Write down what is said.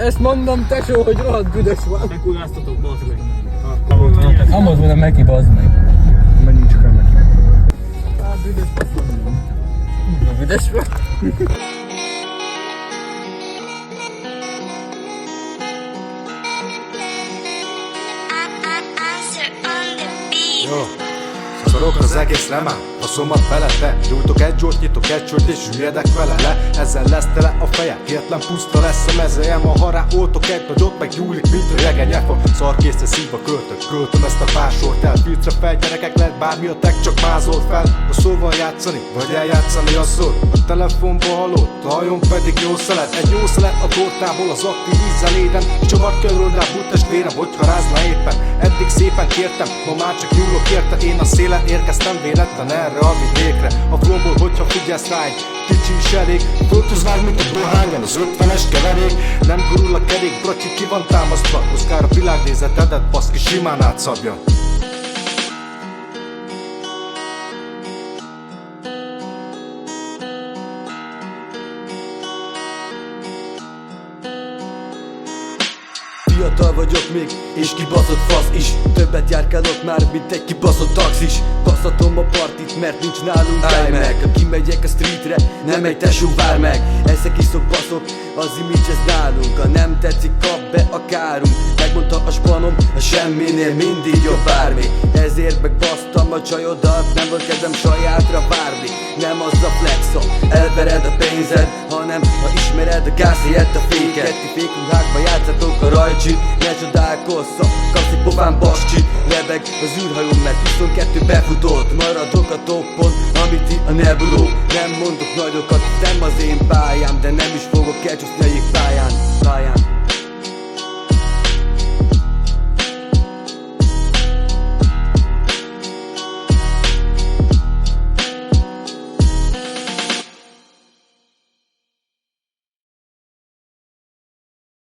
Ezt mondom, tesó, hogy rohadt büdös van. Megkugásztatok, bazd meg. Amaz volna Meki, bazd meg. Menjünk csak el neki. Hát büdös van. Büdös van. Jó, szorok az egész remán, a szomat belete. Gyújtok egy gyógyt, nyitok egy csőt és süllyedek vele le. Ezzel lesz tele a feje, hirtelen puszta lesz a mezejem. A hará oltok egy nagyot, meg gyúlik, mint a regenyefa. Szarkészre szívva költöm ezt a pár sort el. Filcre fel, gyerekek, lehet bármi a tek, csak mázol fel. A szóval játszani, vagy eljátszani a szót. A telefonból halott, a hajón pedig jó szelet. Egy jó szelet a tortából, az aktív ízzel éden. Csomart kell rondá testvérem, hogyha rázna éppen. Eddig szépen kértem, ma már csak nyúlok érte. Én a szélen érkeztem véletlen erre a vidékre. A flóból, hogyha figyelsz rá, egy kicsi is elég. Föltöz vág, mint a dohányon, az 50-es keverék. Nem gurul a kerék, bracsi ki van támasztva. Oszkár a világnézetedet, baszki, simán átszabja. Fiatal vagyok még, és kibaszott fasz is. Többet járkálok már, mint egy kibaszott taxis. Baszhatom a partit, mert nincs nálunk állj meg. Ha kimegyek a streetre, nem egy tesó vár meg. Eszek, iszok, baszok, az image ez nálunk. Ha nem tetszik, kap be a kárunk. Megmondta a spanom, a semminél mindig jobb bármi. Ezért megbasztam a csajodat, nem volt kedvem sajátra várni. Nem az a flexom, elvered a pénzed, hanem ha ismered a gáz helyett a féket. Ti fékruhákba játszatok a rajcsit, ne csodálkozzak, kapsz egy pofán bascsit. Lebeg az űrhajóm, mert 22 befutott. Maradok a toppon, amit ti a nebuló. Nem mondok nagyokat, nem az én pályám, de nem is fogok elcsúszni a jégpályán.